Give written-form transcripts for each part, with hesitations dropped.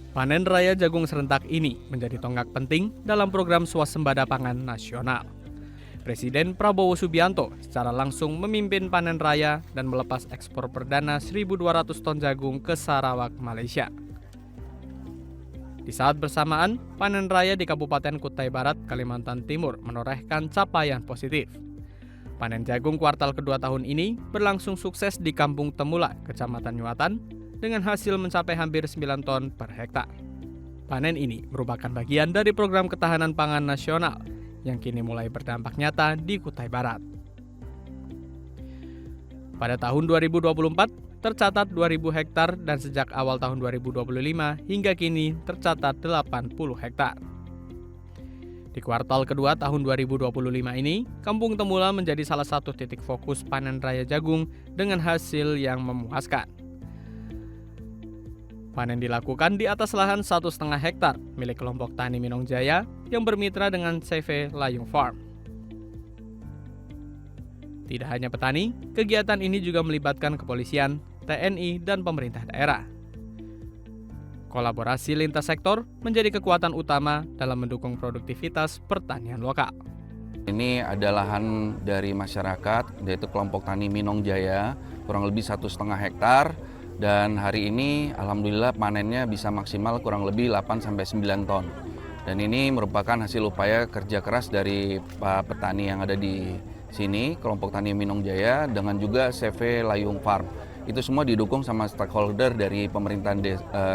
Panen raya jagung serentak ini menjadi tonggak penting dalam program swasembada pangan nasional. Presiden Prabowo Subianto secara langsung memimpin panen raya dan melepas ekspor perdana 1.200 ton jagung ke Sarawak, Malaysia. Di saat bersamaan, panen raya di Kabupaten Kutai Barat, Kalimantan Timur menorehkan capaian positif. Panen jagung kuartal kedua tahun ini berlangsung sukses di Kampung Temula, Kecamatan Nyuatan, dengan hasil mencapai hampir 9 ton per hektar. Panen ini merupakan bagian dari program ketahanan pangan nasional yang kini mulai berdampak nyata di Kutai Barat. Pada tahun 2024, tercatat 2.000 hektar dan sejak awal tahun 2025 hingga kini tercatat 80 hektar. Di kuartal kedua tahun 2025 ini, Kampung Temula menjadi salah satu titik fokus panen raya jagung dengan hasil yang memuaskan. Panen dilakukan di atas lahan 1,5 hektar milik kelompok tani Minong Jaya yang bermitra dengan CV Layung Farm. Tidak hanya petani, kegiatan ini juga melibatkan kepolisian, TNI, dan pemerintah daerah. Kolaborasi lintas sektor menjadi kekuatan utama dalam mendukung produktivitas pertanian lokal. Ini ada lahan dari masyarakat, yaitu kelompok tani Minong Jaya, kurang lebih 1,5 hektar. Dan hari ini alhamdulillah panennya bisa maksimal kurang lebih 8-9 ton. Dan ini merupakan hasil upaya kerja keras dari Pak petani yang ada di sini, kelompok tani Minong Jaya, dengan juga CV Layung Farm. Itu semua didukung sama stakeholder dari pemerintahan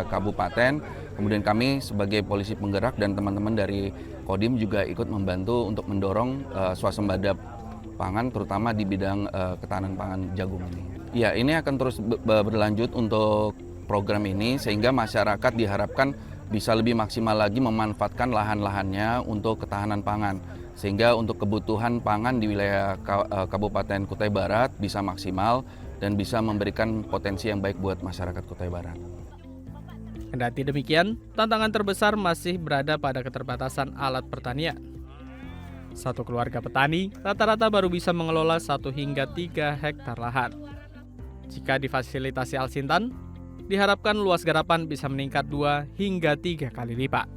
kabupaten. Kemudian kami sebagai polisi penggerak dan teman-teman dari Kodim juga ikut membantu untuk mendorong swasembada pangan, terutama di bidang ketahanan pangan jagung ini. Ya, ini akan terus berlanjut untuk program ini sehingga masyarakat diharapkan bisa lebih maksimal lagi memanfaatkan lahan-lahannya untuk ketahanan pangan. Sehingga untuk kebutuhan pangan di wilayah Kabupaten Kutai Barat bisa maksimal dan bisa memberikan potensi yang baik buat masyarakat Kutai Barat. Kendati demikian, tantangan terbesar masih berada pada keterbatasan alat pertanian. Satu keluarga petani rata-rata baru bisa mengelola 1 hingga 3 hektar lahan. Jika difasilitasi Alsintan, diharapkan luas garapan bisa meningkat 2 hingga 3 kali lipat.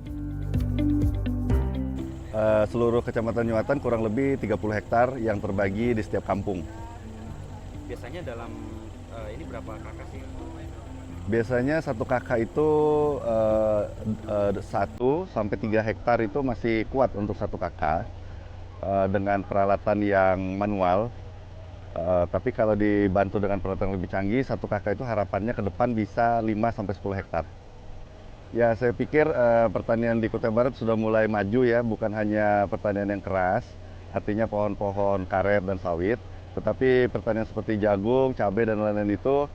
Seluruh Kecamatan Nyuatan kurang lebih 30 hektar yang terbagi di setiap kampung. Biasanya dalam ini berapa kakak sih? Biasanya satu kakak itu 1-3 hektar itu masih kuat untuk satu kakak dengan peralatan yang manual. Tapi kalau dibantu dengan peralatan yang lebih canggih, satu kakak itu harapannya ke depan bisa 5-10 hektar. Ya, saya pikir pertanian di Kutai Barat sudah mulai maju ya, bukan hanya pertanian yang keras, artinya pohon-pohon karet dan sawit, tetapi pertanian seperti jagung, cabai, dan lain-lain itu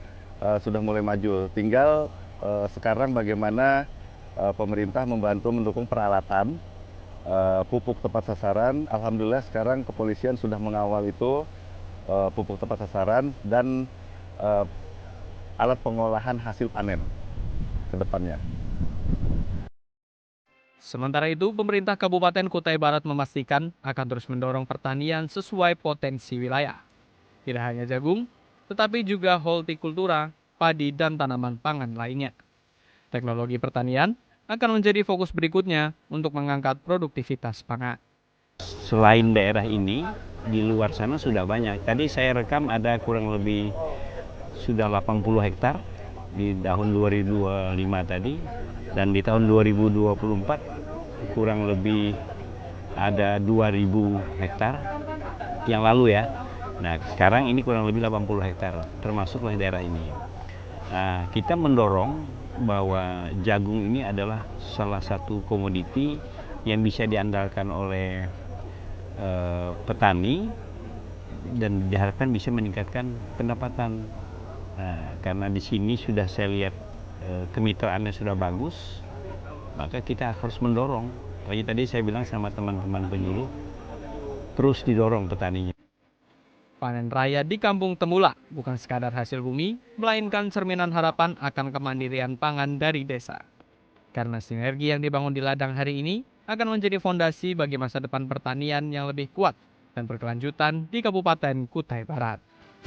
sudah mulai maju. Tinggal sekarang bagaimana pemerintah membantu mendukung peralatan, pupuk tepat sasaran. Alhamdulillah sekarang kepolisian sudah mengawal itu, pupuk tepat sasaran dan alat pengolahan hasil panen ke depannya. Sementara itu, pemerintah Kabupaten Kutai Barat memastikan akan terus mendorong pertanian sesuai potensi wilayah. Tidak hanya jagung, tetapi juga hortikultura, padi, dan tanaman pangan lainnya. Teknologi pertanian akan menjadi fokus berikutnya untuk mengangkat produktivitas pangan. Selain daerah ini, di luar sana sudah banyak. Tadi saya rekam ada kurang lebih sudah 80 hektar di tahun 2025 tadi, dan di tahun 2024 kurang lebih ada 2.000 hektar yang lalu ya. Nah, sekarang ini kurang lebih 80 hektar, termasuklah daerah ini. Nah, kita mendorong bahwa jagung ini adalah salah satu komoditi yang bisa diandalkan oleh petani dan diharapkan bisa meningkatkan pendapatan. Nah, karena di sini sudah saya lihat kemitraannya sudah bagus, maka kita harus mendorong. Tadi saya bilang sama teman-teman penyuluh, terus didorong petaninya. Panen raya di Kampung Temula bukan sekadar hasil bumi, melainkan cerminan harapan akan kemandirian pangan dari desa. Karena sinergi yang dibangun di ladang hari ini akan menjadi fondasi bagi masa depan pertanian yang lebih kuat dan berkelanjutan di Kabupaten Kutai Barat.